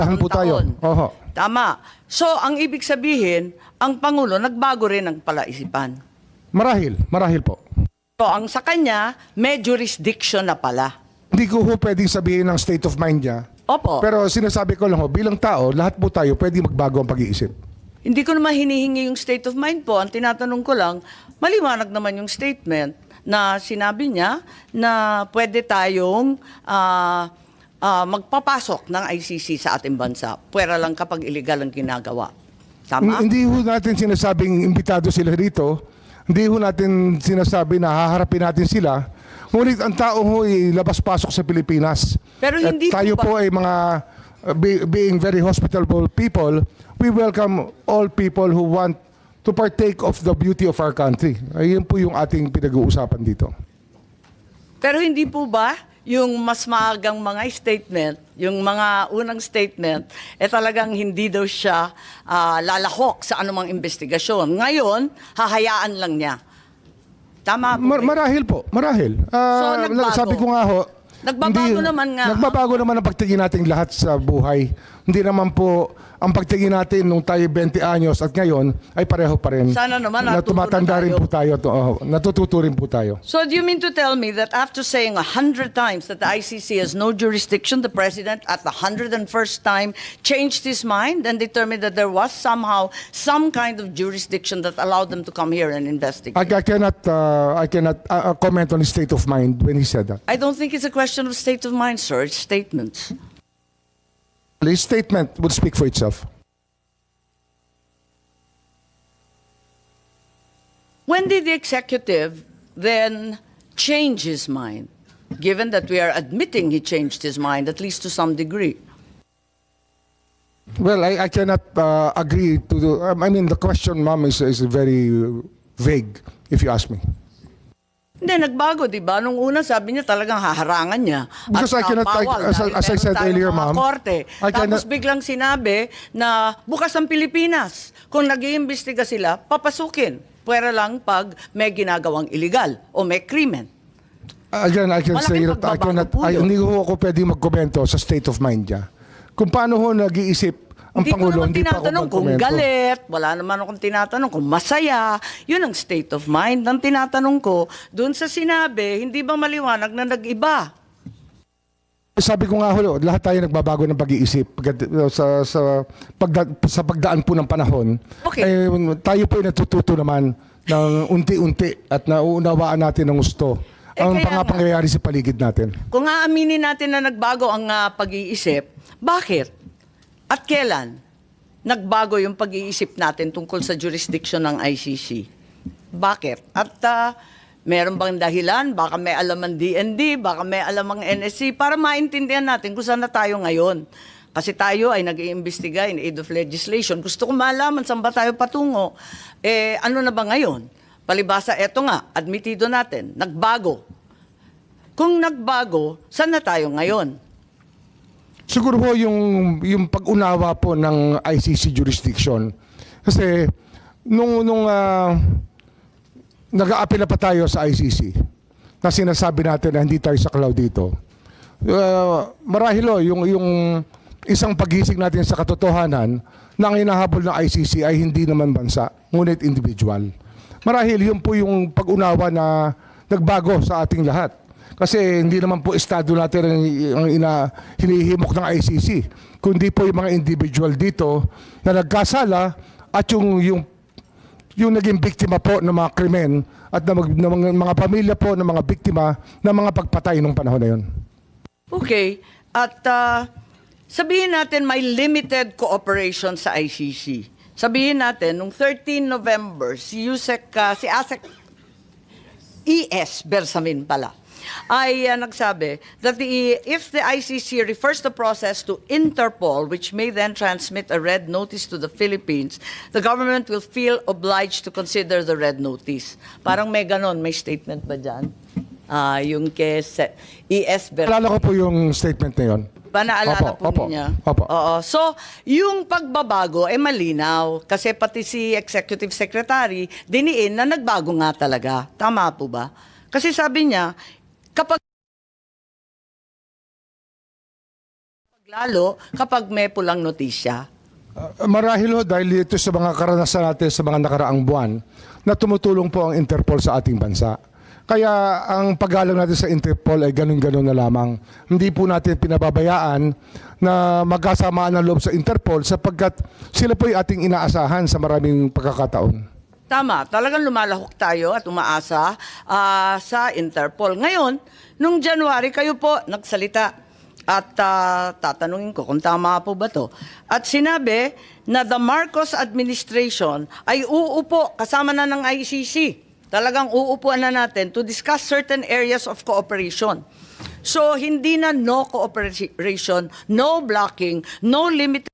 Tahan po tayo. taon. Oho. Tama. So, ang ibig sabihin, ang Pangulo, nagbago rin ang palaisipan. Marahil po. So, ang sa kanya, may jurisdiction na pala. Hindi ko ho pwedeng sabihin ng state of mind niya. Opo. Pero sinasabi ko lang ho, bilang tao, lahat po tayo pwede magbago ang pag-iisip. Hindi ko naman hinihingi yung state of mind po. Ang tinatanong ko lang, maliwanag naman yung statement na sinabi niya na pwede tayong magpapasok ng ICC sa ating bansa. Pwera lang kapag illegal ang ginagawa. Tama? Hindi ho natin sinasabing imbitado sila rito. Hindi ho natin sinasabi na haharapin natin sila. Ngunit ang tao ho ay labas-pasok sa Pilipinas. Pero hindi At tayo po po ay mga being very hospitable people, we welcome all people who want to partake of the beauty of our country. Ayun po yung ating pinag-uusapan dito. Pero hindi po ba yung mas maagang mga statement, yung mga unang statement, talagang hindi daw siya lalahok sa anumang investigasyon. Ngayon, hahayaan lang niya. Tama po. Marahil po, marahil. nagbago. Sabi ko nga ho, Nagbabago naman nga. Nagbabago naman ang pagtingin natin lahat sa buhay. Hindi naman po ang pagtingin natin nung tayo 20 anyos at ngayon ay pareho pa rin. Sana naman na natuto tumatanda na rin tayo. po tayo. Natututo rin po tayo. So do you mean to tell me that after saying 100 times that the ICC has no jurisdiction, the President at the 101st time changed his mind and determined that there was somehow some kind of jurisdiction that allowed them to come here and investigate? I cannot comment on his state of mind when he said that. I don't think it's a question of state of mind, sir. It's statements. His statement would speak for itself. When did the executive then change his mind, given that we are admitting he changed his mind, at least to some degree? Well, I cannot agree to I mean, the question, ma'am, is very vague, if you ask me. Hindi, nagbago, di ba? Nung una, sabi niya talagang haharangan niya. Because I cannot, bawal, as dahil I meron said tayong earlier, mga ma'am, korte. I Tapos cannot- biglang sinabi na bukas ang Pilipinas. Kung nag-iimbestiga sila, papasukin. Pwera lang pag may ginagawang illegal o may krimen. Again, I can Malaking say that pagbabago po yun. hindi ko ako pwede magkomento sa state of mind niya. Kung paano ho nag-iisip ang Hindi ko Pangulo, naman hindi pa ako tinatanong kung magkomento. galit, wala naman akong tinatanong kung masaya. Yun ang state of mind. Ang tinatanong ko, dun sa sinabi, hindi ba maliwanag na nag-iba? Sabi ko nga ho, lahat tayo nagbabago ng pag-iisip sa pagdaan po ng panahon. Okay. Tayo po ay natututo naman ng unti-unti at nauunawaan natin ng gusto ang kaya mga nga. pangyayari sa paligid natin. Kung aaminin natin na nagbago ang pag-iisip, bakit? At kailan nagbago yung pag-iisip natin tungkol sa jurisdiction ng ICC? Bakit? At meron bang dahilan? Baka may alam ang DND, baka may alam ang NSC para maintindihan natin kung saan na tayo ngayon. Kasi tayo ay nag-iimbestiga in aid of legislation. Gusto ko malaman saan ba tayo patungo. Ano na ba ngayon? Palibasa, eto nga, admitido natin, nagbago. Kung nagbago, saan na tayo ngayon? Siguro po yung pag-unawa po ng ICC jurisdiction. Kasi nung nag-aapela pa tayo sa ICC, na sinasabi natin na hindi tayo saklaw dito, marahil yung isang paghising natin sa katotohanan na ang hinahabol ng ICC ay hindi naman bansa, ngunit individual. Marahil yun po yung pag-unawa na nagbago sa ating lahat. Kasi hindi naman po estado natin ang hinihimok ng ICC, kundi po yung mga individual dito na nagkasala at yung naging biktima po ng mga krimen at ng mga pamilya po ng mga biktima ng mga pagpatay nung panahon na yun. Okay. At sabihin natin may limited cooperation sa ICC. Sabihin natin, nung 13 November, si ASEC ES Bersamin pala, ay nagsabi that if the ICC refers the process to Interpol, which may then transmit a red notice to the Philippines, the government will feel obliged to consider the red notice. Parang may ganon, may statement ba dyan? Yung kay ES Bersamin. Alala ko po yung statement na yun. Naalala po Opo. niya? Opo. Oo. So, yung pagbabago ay malinaw. Kasi pati si Executive Secretary, diniin na nagbago nga talaga. Tama po ba? Kasi sabi niya, kapag lalo kapag may pulang notisya. Marahil ho dahil ito sa mga karanasan natin sa mga nakaraang buwan na tumutulong po ang Interpol sa ating bansa. Kaya ang paggalang natin sa Interpol ay ganun-ganun na lamang. Hindi po natin pinababayaan na magkasamaan ng loob sa Interpol sapagkat sila po ay ating inaasahan sa maraming pagkakataon. Tama, talagang lumalahok tayo at umaasa sa Interpol. Ngayon, nung January, kayo po nagsalita at tatanungin ko kung tama po ba to. At sinabi na the Marcos administration ay uupo kasama na ng ICC. Talagang uupuan na natin to discuss certain areas of cooperation. So, hindi na no cooperation, no blocking, no limit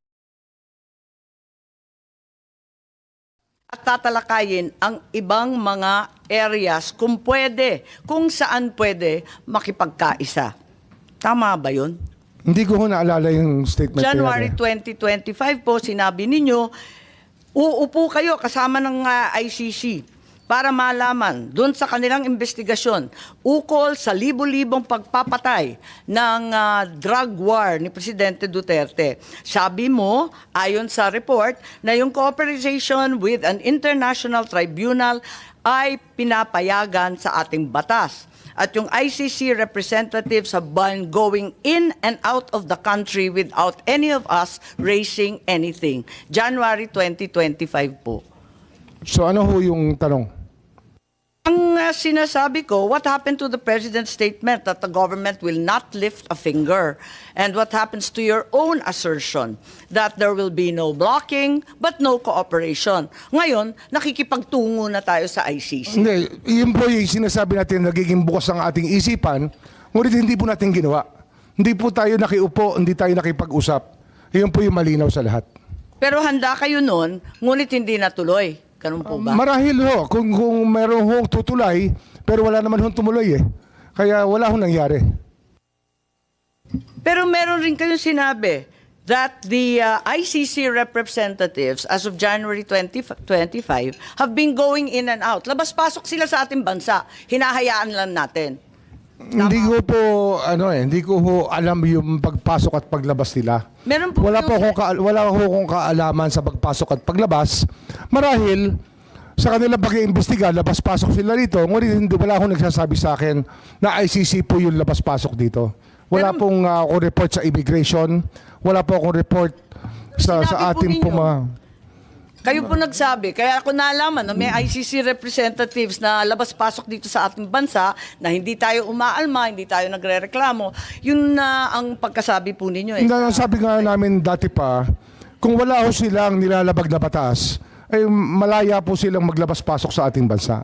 at tatalakayin ang ibang mga areas kung pwede, kung saan pwede makipagkaisa. Tama ba yun? Hindi ko ho naalala yung statement na January yan, 2025 po, sinabi ninyo, uupo kayo kasama ng ICC para malaman doon sa kanilang investigasyon ukol sa libo-libong pagpapatay ng drug war ni Presidente Duterte. Sabi mo, ayon sa report, na yung cooperation with an international tribunal ay pinapayagan sa ating batas. At yung ICC representatives have been going in and out of the country without any of us raising anything. January 2025 po. So ano ho yung tanong? Ang sinasabi ko, what happened to the President's statement that the government will not lift a finger? And what happens to your own assertion that there will be no blocking but no cooperation? Ngayon, nakikipagtungo na tayo sa ICC. Hindi, yun po yung sinasabi natin nagiging bukas ang ating isipan, ngunit hindi po natin ginawa. Hindi po tayo nakiupo, hindi tayo nakipag-usap. Yun po yung malinaw sa lahat. Pero handa kayo nun, ngunit hindi natuloy. Ganun po ba? Marahil ho, kung meron hong tutulay, pero wala naman hong tumuloy eh. Kaya wala hong nangyari. Pero meron rin kayong sinabi that the ICC representatives as of January 2025 have been going in and out. Labas-pasok sila sa ating bansa. Hinahayaan lang natin. Hindi ko po hindi ko ho alam yung pagpasok at paglabas nila. Meron po Wala ho akong kaalaman sa pagpasok at paglabas. Marahil sa kanilang pag-iimbestiga, labas-pasok sila dito. Ngunit wala akong nagsasabi sa akin na ICC po yung labas-pasok dito. Wala Pero, pong akong report sa immigration. Wala po akong report sa Sinabi po ating ninyo. Kayo po nagsabi, kaya ako nalaman na may ICC representatives na labas-pasok dito sa ating bansa na hindi tayo umaalma, hindi tayo nagrereklamo. Yun na ang pagkasabi po ninyo. Sabi nga namin dati pa, kung wala ho silang nilalabag na batas, ay malaya po silang maglabas-pasok sa ating bansa.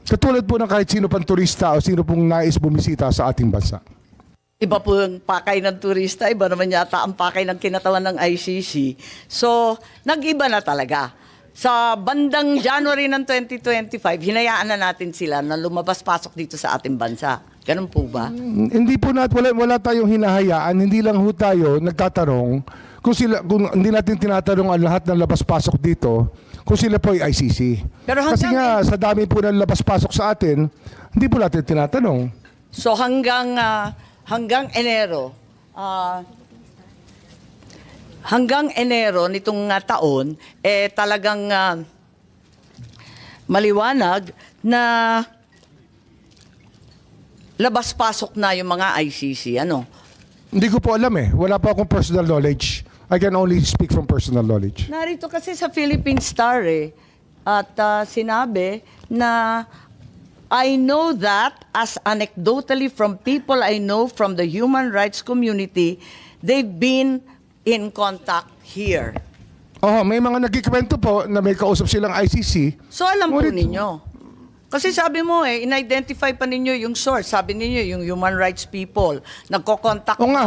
Katulad po ng kahit sino pang turista o sino pong nais bumisita sa ating bansa. Iba po yung pakay ng turista, iba naman yata ang pakay ng kinatawan ng ICC. So, nag-iba na talaga. Sa bandang January ng 2025, hinayaan na natin sila na lumabas-pasok dito sa ating bansa. Ganun po ba? Hindi po wala tayong hinahayaan, hindi lang ho tayo nagtatanong kung hindi natin tinatanong ang lahat ng labas-pasok dito kung sila po ay ICC. Pero Kasi nga sa dami po ng labas-pasok sa atin, hindi po natin tinatanong. So hanggang Enero nitong taon, talagang maliwanag na labas-pasok na yung mga ICC. Ano? Hindi ko po alam eh. Wala po akong personal knowledge. I can only speak from personal knowledge. Narito kasi sa Philippine Star at sinabi na I know that as anecdotally from people I know from the human rights community, they've been in contact here. May mga nagkikwento po na may kausap silang ICC. So alam po Ngunit- ninyo. Kasi sabi mo in-identify pa ninyo yung source. Sabi ninyo yung human rights people. Nagko-contact Oo nga,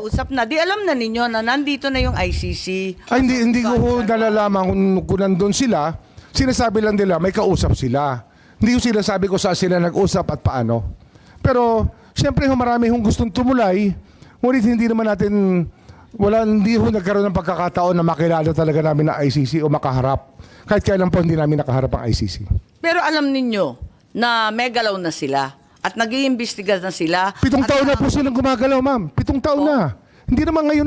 usap na. Di alam na ninyo na nandito na yung ICC. Ay, hindi ko ho nalalaman kung nandun sila. Sinasabi lang nila may kausap sila. Hindi ko sinasabi ko saan sila nag-usap at paano. Pero, siyempre marami hong gustong tumulay. Ngunit hindi naman natin, hindi ho nagkaroon ng pagkakataon na makilala talaga namin na ICC o makaharap. Kahit kailan po hindi namin nakaharap ang ICC. Pero alam ninyo na may galaw na sila. At nag-iimbestiga na sila. 7 At taon na po silang gumagalaw, ma'am. 7 taon na. Hindi naman ngayon